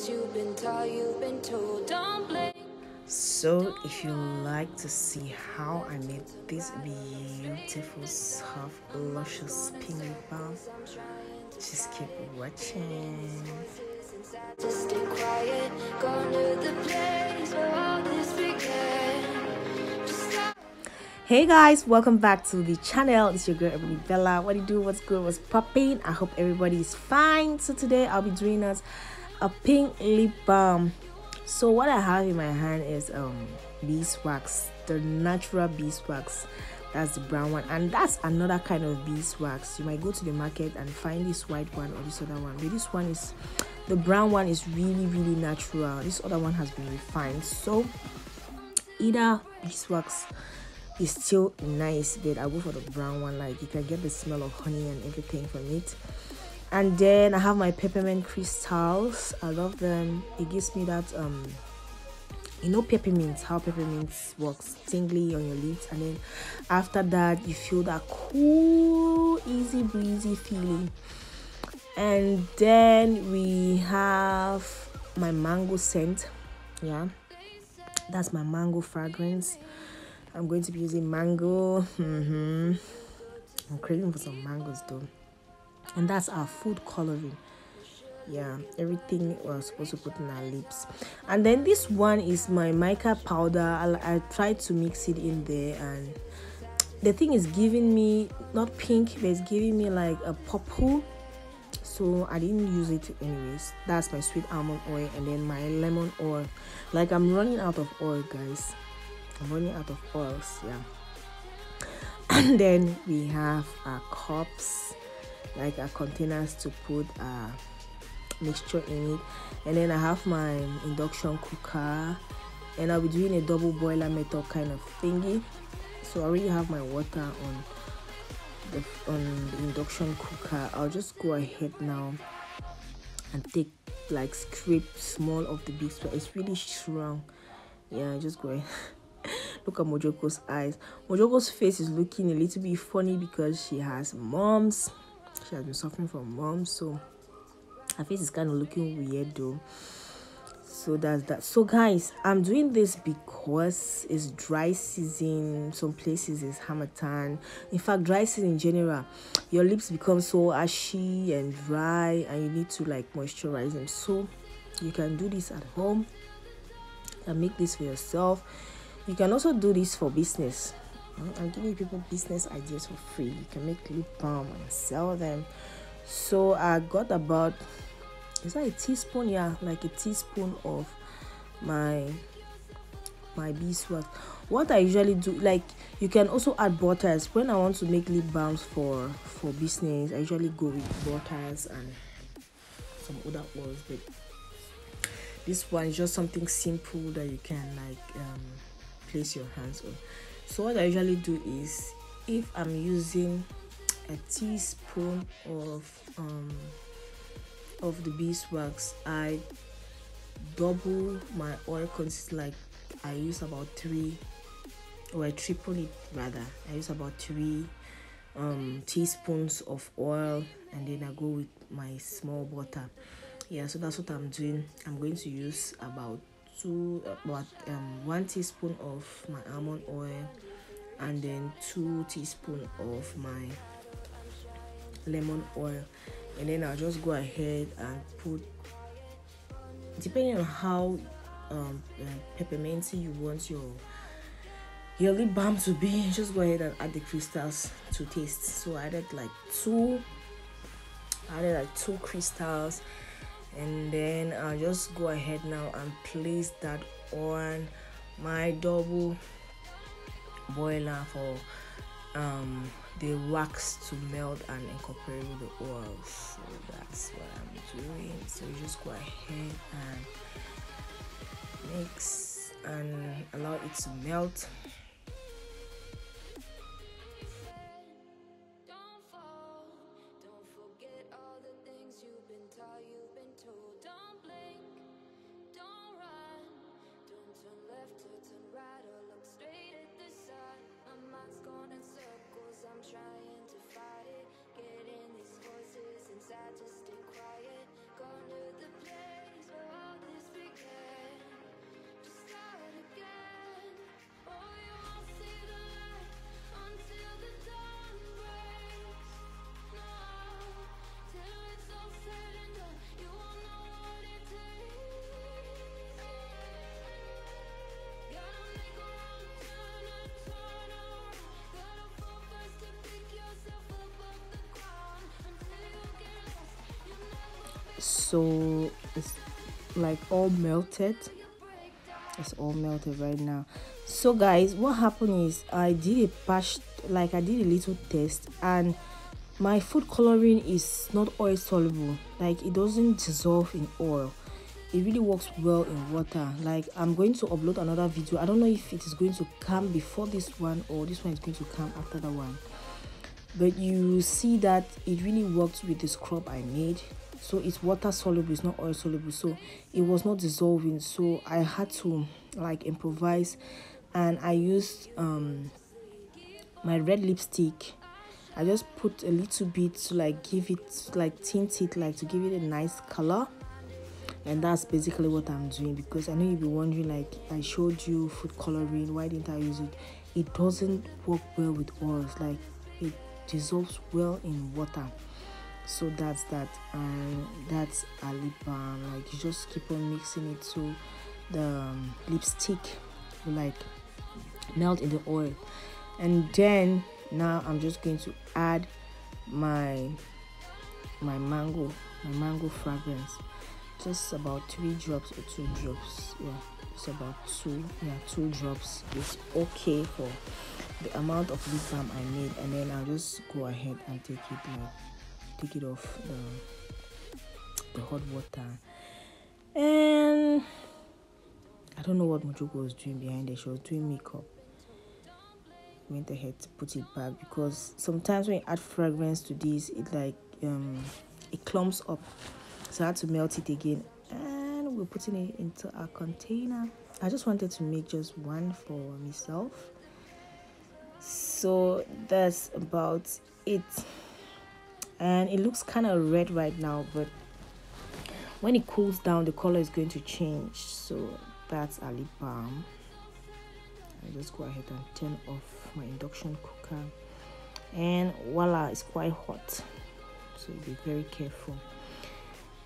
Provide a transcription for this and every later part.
things you've been taught, you've been told. Don't blink. So if you like to see how I made this beautiful, soft, luscious pink lip balm, just keep watching. Just stay quiet, gone to the place where all this began. Just stop. Hey guys, welcome back to the channel. It's your girl Ebony Bella. What do you do? What's good? What's popping? I hope everybody is fine. So today I'll be doing us a pink lip balm. So what I have in my hand is beeswax, the natural beeswax. That's the brown one, and that's another kind of beeswax. You might go to the market and find this white one or this other one, but this one is, the brown one is really natural. This other one has been refined. So either beeswax is still nice, but I'll go for the brown one. Like, you can get the smell of honey and everything from it. And then I have my peppermint crystals. I love them. It gives me that you know, peppermint, how peppermint works, tingly on your lips, and then after that you feel that cool, easy breezy feeling. And then we have my mango scent. Yeah, that's my mango fragrance. I'm going to be using mango. I'm craving for some mangoes though. And that's our food coloring. Yeah, everything we're supposed to put in our lips. And then this one is my mica powder. I tried to mix it in there, and the thing is giving me not pink, but it's giving me like a purple, so I didn't use it anyways. That's my sweet almond oil, and then my lemon oil. Like, I'm running out of oil, guys. I'm running out of oils. Yeah. And then we have our cups, like our containers to put mixture in it. And then I have my induction cooker, and I'll be doing a double boiler method kind of thingy. So I already have my water on the induction cooker. I'll just go ahead now and take, like, scrape small of the big spot. It's really strong. Yeah, just go ahead. Look at Mojoko's eyes. Mojoko's face is looking a little bit funny because she has mumps. She has been suffering from mumps, so her face is kind of looking weird though. So that's that. So guys, I'm doing this because it's dry season. Some places it's Hamatan. In fact, dry season in general, your lips become so ashy and dry, and you need to, like, moisturize them. So you can do this at home. You can make this for yourself. You can also do this for business. I'm giving people business ideas for free. You can make lip balm and sell them. So I got about, is that a teaspoon? Yeah, like a teaspoon of my beeswax. What I usually do, like, you can also add butters. When I want to make lip balms for business, I usually go with butters and some other oils, but this one is just something simple that you can, like, place your hands on. So what I usually do is, if I'm using a teaspoon of the beeswax, I double my oil consistency. Like, I use about 3, or I triple it rather. I use about 3 teaspoons of oil, and then I go with my small butter. Yeah, so that's what I'm doing. I'm going to use about 1 teaspoon of my almond oil, and then 2 teaspoons of my lemon oil, and then I'll just go ahead and put, depending on how pepperminty you want your lip balm to be, just go ahead and add the crystals to taste. So I added like 2 crystals, and then I'll just go ahead now and place that on my double boiler for the wax to melt and incorporate with the oil. So that's what I'm doing. So you just go ahead and mix and allow it to melt. Don't fall, don't forget all the things you've been taught, you've been told. Don't blink, don't run, don't turn left or turn right or look straight at the sun. My mind's going in circles, I'm trying to fight it. Getting these voices inside to stay quiet. Gone to the place where all so it's like all melted. It's all melted right now. So guys, what happened is I did a patch, like I did a little test, and my food coloring is not oil soluble. Like it doesn't dissolve in oil. It really works well in water. Like I'm going to upload another video. I don't know if it is going to come before this one or this one is going to come after the one, but you see that it really works with the scrub I made. So it's water soluble, it's not oil soluble, so it was not dissolving. So I had to like improvise, and I used my red lipstick. I just put a little bit to like give it, like tint it, like to give it a nice color. And that's basically what I'm doing, because I know you'll be wondering, like I showed you food coloring, why didn't I use it? It doesn't work well with oils, like it dissolves well in water. So that's that, and that's a lip balm. Like you just keep on mixing it so the lipstick will like melt in the oil. And then now I'm just going to add my mango fragrance, just about 3 drops or 2 drops. Yeah, it's about 2 drops is okay for the amount of lip balm I made. And then I'll just go ahead and take it off the hot water. And I don't know what Mojoko was doing behind there. She was doing makeup. Went ahead to put it back, because sometimes when you add fragrance to this, it like it clumps up. So I had to melt it again, and we're putting it into our container. I just wanted to make just one for myself. So that's about it. And it looks kind of red right now, but when it cools down, the color is going to change. So that's a lip balm. I'll just go ahead and turn off my induction cooker, and voila, it's quite hot, so be very careful.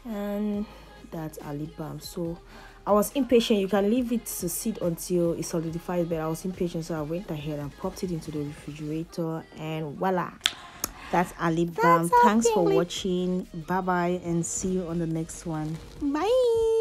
And that's a lip balm. So I was impatient. You can leave it to sit until it solidifies, but I was impatient, so I went ahead and popped it into the refrigerator, and voila, that's a lip balm. Thanks for watching. Bye bye, and see you on the next one. Bye.